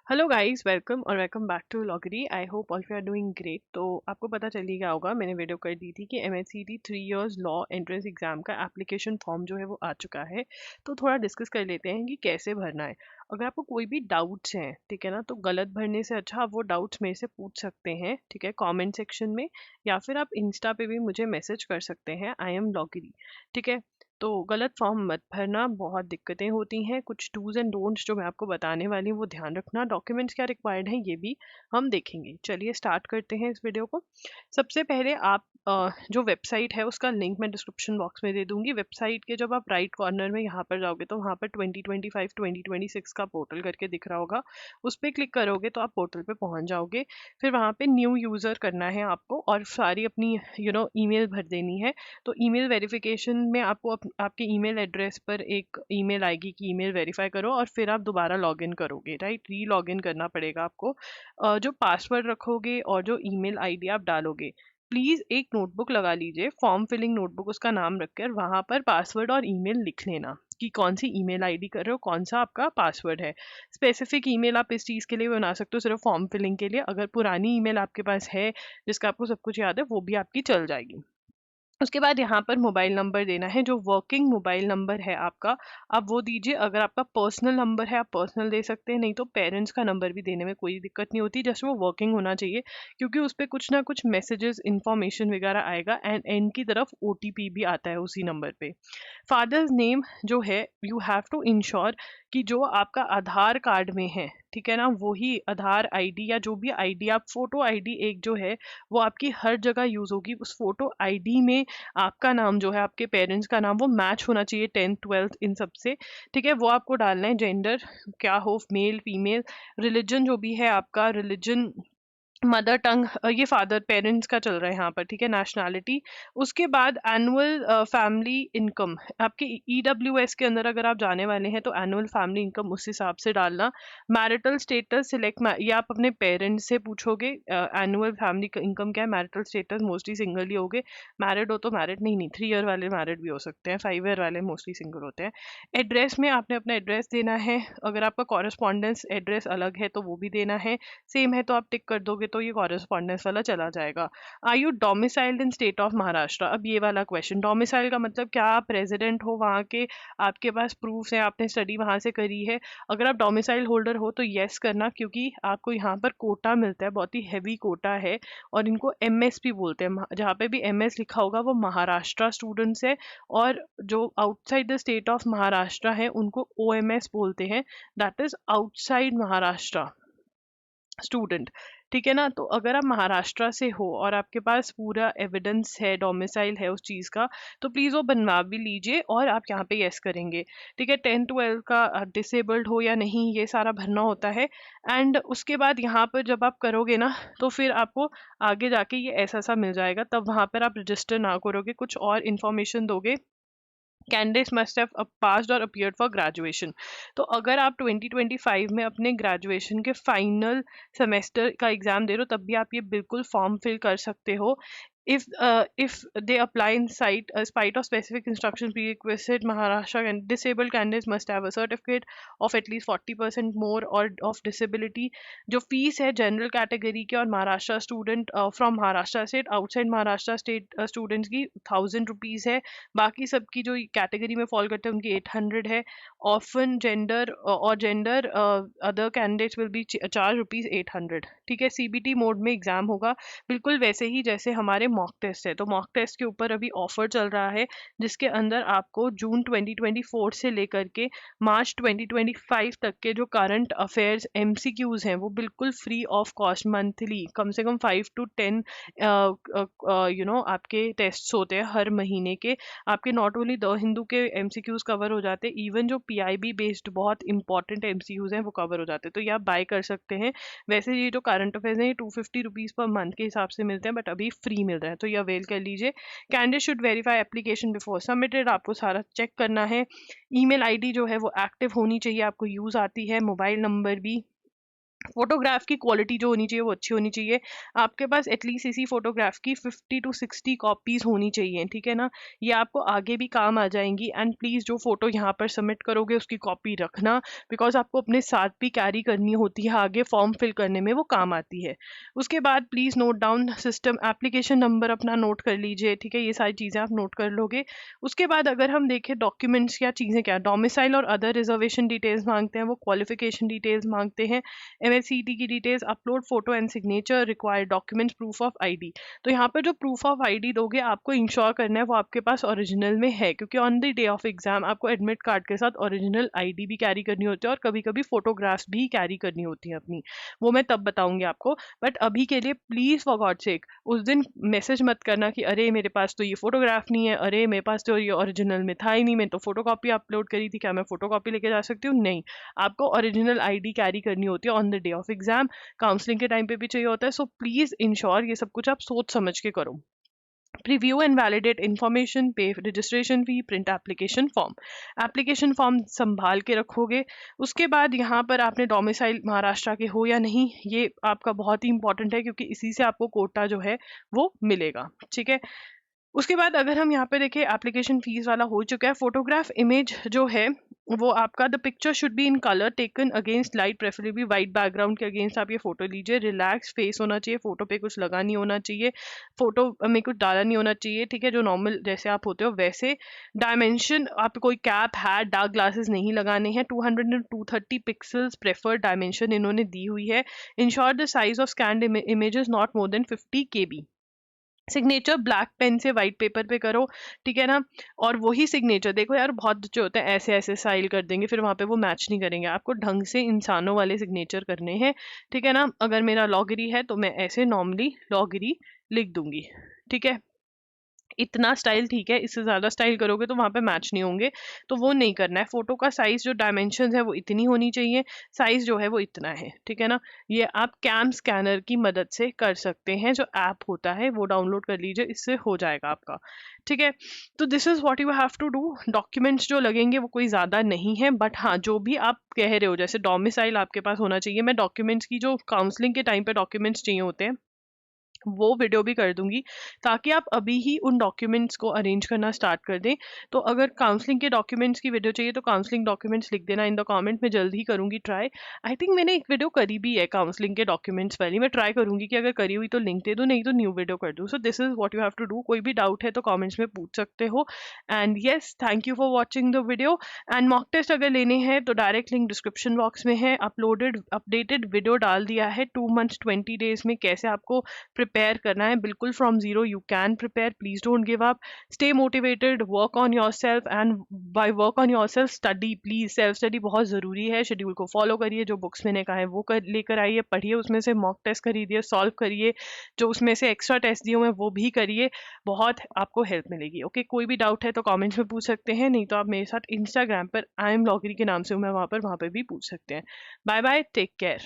Hello guys, welcome और welcome back to लॉगरी। I hope all you are doing great. तो आपको पता चल ही गया होगा, मैंने वीडियो कर दी थी कि MSCT 3 years law entrance exam का एप्लीकेशन फॉर्म जो है वो आ चुका है। तो थोड़ा डिस्कस कर लेते हैं कि कैसे भरना है। अगर आपको कोई भी डाउट्स हैं, ठीक है ना, तो गलत भरने से अच्छा आप वो डाउट्स मेरे से पूछ सकते हैं, ठीक है, कमेंट सेक्शन में, या फिर आप इंस्टा पे भी मुझे मैसेज कर सकते हैं, आई एम लॉगरी, ठीक है। तो गलत फॉर्म मत भरना, बहुत दिक्कतें होती हैं। कुछ डूज एंड डोंट्स जो मैं आपको बताने वाली हूँ वो ध्यान रखना। डॉक्यूमेंट्स क्या रिक्वायर्ड हैं ये भी हम देखेंगे। चलिए स्टार्ट करते हैं इस वीडियो को। सबसे पहले आप जो वेबसाइट है उसका लिंक मैं डिस्क्रिप्शन बॉक्स में दे दूंगी। वेबसाइट के जब आप राइट कॉर्नर में यहाँ पर जाओगे तो वहाँ पर 2025 2026 का पोर्टल करके दिख रहा होगा। उस पर क्लिक करोगे तो आप पोर्टल पे पहुँच जाओगे। फिर वहाँ पे न्यू यूज़र करना है आपको और सारी अपनी ईमेल भर देनी है। तो ईमेल वेरिफिकेशन में आपको आपके ईमेल एड्रेस पर एक ईमेल आएगी कि ईमेल वेरीफाई करो, और फिर आप दोबारा लॉगिन करोगे, राइट, री लॉगिन करना पड़ेगा आपको। जो पासवर्ड रखोगे और जो ईमेल आईडी आप डालोगे, प्लीज़ एक नोटबुक लगा लीजिए, फॉर्म फिलिंग नोटबुक उसका नाम रखकर वहाँ पर पासवर्ड और ईमेल लिख लेना कि कौन सी ईमेल आईडी कर रहे हो, कौन सा आपका पासवर्ड है। स्पेसिफिक ईमेल आप इस चीज़ के लिए बना सकते हो, सिर्फ फॉर्म फिलिंग के लिए। अगर पुरानी ईमेल आपके पास है जिसका आपको सब कुछ याद है, वो भी आपकी चल जाएगी। उसके बाद यहाँ पर मोबाइल नंबर देना है, जो वर्किंग मोबाइल नंबर है आपका, आप वो दीजिए। अगर आपका पर्सनल नंबर है आप पर्सनल दे सकते हैं, नहीं तो पेरेंट्स का नंबर भी देने में कोई दिक्कत नहीं होती, जस्ट वो वर्किंग होना चाहिए, क्योंकि उस पर कुछ ना कुछ मैसेजेस इंफॉर्मेशन वगैरह आएगा एंड एंड की तरफ ओटीपी भी आता है उसी नंबर पे। फादर्स नेम जो है, यू हैव टू इंश्योर कि जो आपका आधार कार्ड में है, ठीक है ना, वही आधार आईडी या जो भी आईडी, आप फोटो आईडी एक जो है वो आपकी हर जगह यूज होगी। उस फोटो आईडी में आपका नाम जो है, आपके पेरेंट्स का नाम, वो मैच होना चाहिए 10th 12th इन सब से, ठीक है। वो आपको डालना है, जेंडर क्या हो, मेल फीमेल, रिलीजन जो भी है आपका, रिलीजन, मदर टंग, ये फादर पेरेंट्स का चल रहा है यहाँ पर, ठीक है, नेशनैलिटी। उसके बाद एनुअल फैमिली इनकम, आपके ईडब्ल्यूएस के अंदर अगर आप जाने वाले हैं तो एनुअल फैमिली इनकम उस हिसाब से डालना। मैरिटल स्टेटस सिलेक्ट, ये आप अपने पेरेंट्स से पूछोगे एनुअल फैमिली इनकम क्या है। मैरिटल स्टेटस मोस्टली सिंगल ही होगे, मैरिड हो तो मैरिड, नहीं 3 ईयर वाले मैरिड भी हो सकते हैं, 5 ईयर वाले मोस्टली सिंगल होते हैं। एड्रेस में आपने अपना एड्रेस देना है, अगर आपका कॉरेस्पॉन्डेंस एड्रेस अलग है तो वो भी देना है, सेम है तो आप टिक कर दोगे तो ये कॉरेस्पॉन्डेंस वाला चला जाएगा। Are you domiciled in state of Maharashtra? अब ये वाला क्वेश्चन, डोमिसाइल का मतलब क्या आप रेजिडेंट हो वहाँ के, आपके पास प्रूफ है, आपने स्टडी वहाँ से करी है। अगर आप डोमिसाइल होल्डर हो तो येस करना, क्योंकि आपको यहाँ पर कोटा मिलता है, बहुत ही हैवी कोटा है, और इनको एमएस भी बोलते हैं। जहाँ पे भी एमएस लिखा होगा वो महाराष्ट्र स्टूडेंट्स है, और जो outside the state of Maharashtra है उनको ओएमएस बोलते हैं, that is outside Maharashtra student, ठीक है ना। तो अगर आप महाराष्ट्र से हो और आपके पास पूरा एविडेंस है, डोमिसाइल है उस चीज़ का, तो प्लीज़ वो बनवा भी लीजिए और आप यहाँ पे यस करेंगे, ठीक है। 10th 12th का डिसेबल्ड हो या नहीं, ये सारा भरना होता है। एंड उसके बाद यहाँ पर जब आप करोगे ना, तो फिर आपको आगे जाके ये ऐसा सा मिल जाएगा, तब वहाँ पर आप रजिस्टर ना करोगे, कुछ और इन्फॉर्मेशन दोगे। कैंडिडेट्स मस्ट हैव पास्ड और अपीयर्ड फॉर ग्रेजुएशन। तो अगर आप 2025 में अपने ग्रेजुएशन के फाइनल सेमेस्टर का एग्जाम दे रहे हो, तब भी आप ये बिल्कुल फॉर्म फिल कर सकते हो। If they apply in spite of specific instruction prerequisite, Maharashtra and disabled candidates must have a certificate of at least 40% more or of disability. जो फीस है जनरल कैटेगरी के और Maharashtra student from Maharashtra state, outside Maharashtra state students की 1000 rupees है। बाकी सबकी जो category में फॉल करते हैं उनकी 800 है। ऑफन जेंडर और gender other candidates will be charge ₹800, ठीक है। सीबीटी मोड में एग्जाम होगा, बिल्कुल वैसे ही जैसे हमारे मॉक टेस्ट है। तो मॉक टेस्ट के ऊपर अभी ऑफर चल रहा है, जिसके अंदर आपको जून 2024 से लेकर के मार्च 2025 तक के जो करंट अफेयर्स एमसीक्यूज हैं वो बिल्कुल फ्री ऑफ कॉस्ट मंथली, कम से कम 5 to 10 आपके टेस्ट होते हैं हर महीने के। आपके नॉट ओनली द हिंदू के एमसीक्यूज कवर हो जाते हैं, इवन जो पीआईबी बेस्ड बहुत इंपॉर्टेंट एमसीक्यूज हैं वो कवर हो जाते हैं, तो ये आप बाय कर सकते हैं। वैसे ये जो करंट अफेयर्स हैं ये 250 रुपीज़ पर मंथ के हिसाब से मिलते हैं, बट अभी फ्री मिल रहा है, तो ये अवेल कर लीजिए। Candidate should verify application before submitted, आपको सारा चेक करना है। ईमेल आईडी जो है वो एक्टिव होनी चाहिए, आपको यूज़ आती है, मोबाइल नंबर भी, फोटोग्राफ की क्वालिटी जो होनी चाहिए वो अच्छी होनी चाहिए। आपके पास एटलीस्ट इसी फोटोग्राफ की 50 to 60 कॉपीज होनी चाहिए, ठीक है ना। ये आपको आगे भी काम आ जाएंगी। एंड प्लीज़ जो फोटो यहाँ पर सबमिट करोगे उसकी कॉपी रखना, बिकॉज आपको अपने साथ भी कैरी करनी होती है, आगे फॉर्म फिल करने में वो काम आती है। उसके बाद please note down system application number अपना नोट कर लीजिए, ठीक है। ये सारी चीज़ें आप नोट कर लोगे। उसके बाद अगर हम देखें डॉक्यूमेंट्स या चीज़ें, क्या डोमिसाइल और अदर रिजर्वेशन डिटेल्स मांगते हैं, वो क्वालिफिकेशन डिटेल्स मांगते हैं, MHCT की details, upload photo and signature, required documents, proof of ID. तो यहाँ पर जो प्रूफ ऑफ आईडी दोगे आपको इंश्योर करना है वो आपके पास ओरिजिनल में है, क्योंकि on the day of exam आपको एडमिट कार्ड के साथ ओरिजिनल आईडी भी कैरी करनी होती है और कभी कभी फोटोग्राफ्स भी कैरी करनी होती है अपनी, वो मैं तब बताऊंगी आपको। बट अभी के लिए प्लीज फॉर गॉड सेक उस दिन मैसेज मत करना कि अरे मेरे पास तो ये फोटोग्राफ नहीं है, अरे मेरे पास तो ये ओरिजिनल में था ही नहीं, मैं तो फोटोकॉपी अपलोड करी थी, क्या मैं फोटोकॉपी लेके जा सकती हूँ? नहीं, आपको ओरिजिनल आईडी कैरी करनी होती है on the day of exam. Counselling के टाइम पे भी चाहिए होता है। सो प्लीज इंश्योर ये सब कुछ आप सोच समझ के करो। प्रीव्यू एंड वैलिडेट इन्फॉर्मेशन, पे registration fee, print application form संभाल के रखोगे। उसके बाद यहाँ पर आपने डोमिसाइल महाराष्ट्र के हो या नहीं, ये आपका बहुत ही इंपॉर्टेंट है, क्योंकि इसी से आपको कोटा जो है वो मिलेगा, ठीक है। उसके बाद अगर हम यहाँ पे देखें, एप्लीकेशन फीस वाला हो चुका है। फोटोग्राफ इमेज जो है वो आपका, the picture should be in colour taken against light, preferably white background के अगेंस्ट आप ये फोटो लीजिए। रिलैक्स फेस होना चाहिए, फोटो पे कुछ लगा नहीं होना चाहिए, फोटो में कुछ डाला नहीं होना चाहिए, ठीक है, जो नॉर्मल जैसे आप होते हो वैसे। डायमेंशन, आप कोई कैप, हैट, डार्क ग्लासेस नहीं लगाने हैं। 200 and 230 पिक्सल्स प्रेफर्ड डायमेंशन इन्होंने दी हुई है। Ensure the size of scanned images not more than 50 KB। Signature black pen से वाइट पेपर पे करो, ठीक है ना। और वही सिग्नेचर, देखो यार बहुत बच्चे होते हैं ऐसे ऐसे साइल कर देंगे, फिर वहां पे वो मैच नहीं करेंगे। आपको ढंग से इंसानों वाले सिग्नेचर करने हैं, ठीक है ना। अगर मेरा लॉगरी है तो मैं ऐसे नॉर्मली लॉगरी लिख दूंगी, ठीक है। इतना स्टाइल ठीक है, इससे ज़्यादा स्टाइल करोगे तो वहाँ पे मैच नहीं होंगे, तो वो नहीं करना है। फोटो का साइज जो डायमेंशन है वो इतनी होनी चाहिए, साइज जो है वो इतना है, ठीक है ना। ये आप कैम स्कैनर की मदद से कर सकते हैं, जो ऐप होता है वो डाउनलोड कर लीजिए, इससे हो जाएगा आपका, ठीक है। तो this is what you have to do. Documents जो लगेंगे वो कोई ज़्यादा नहीं है, बट हाँ जो भी आप कह रहे हो, जैसे डोमिसाइल आपके पास होना चाहिए। मैं डॉक्यूमेंट्स की, जो काउंसलिंग के टाइम पे डॉक्यूमेंट्स चाहिए होते हैं, वो वीडियो भी कर दूंगी, ताकि आप अभी ही उन डॉक्यूमेंट्स को अरेंज करना स्टार्ट कर दें। तो अगर काउंसलिंग के डॉक्यूमेंट्स की वीडियो चाहिए तो काउंसलिंग डॉक्यूमेंट्स लिख देना इन द कमेंट, में जल्द ही करूंगी ट्राई। आई थिंक मैंने एक वीडियो करी भी है काउंसलिंग के डॉक्यूमेंट्स वाली, मैं ट्राई करूंगी कि अगर करी हुई तो लिंक दे दूँ, नहीं तो न्यू वीडियो कर दूँ। So this is what you have to do. कोई भी डाउट है तो कॉमेंट्स में पूछ सकते हो। And yes, thank you for watching the video. And mock test अगर लेने हैं तो डायरेक्ट लिंक डिस्क्रिप्शन बॉक्स में है। अपडेटेड वीडियो डाल दिया है 2 months 20 days में, कैसे आपको प्रिपेयर करना है। बिल्कुल from zero you can prepare, please don't give up, stay motivated, work on your self, and by work on your self study, please self study बहुत ज़रूरी है। शेड्यूल को फॉलो करिए, जो बुक्स मैंने कहा है वो लेकर आइए, पढ़िए, उसमें से मॉक टेस्ट खरीदिए, सॉल्व करिए, जो उसमें से एक्स्ट्रा टेस्ट दिए हुए हैं वो भी करिए, बहुत आपको हेल्प मिलेगी। ओके, कोई भी डाउट है तो कमेंट्स में पूछ सकते हैं, नहीं तो आप मेरे साथ इंस्टाग्राम पर आई एम लॉगरी के नाम से हूँ मैं, वहाँ पर भी पूछ सकते हैं। Bye bye, take care.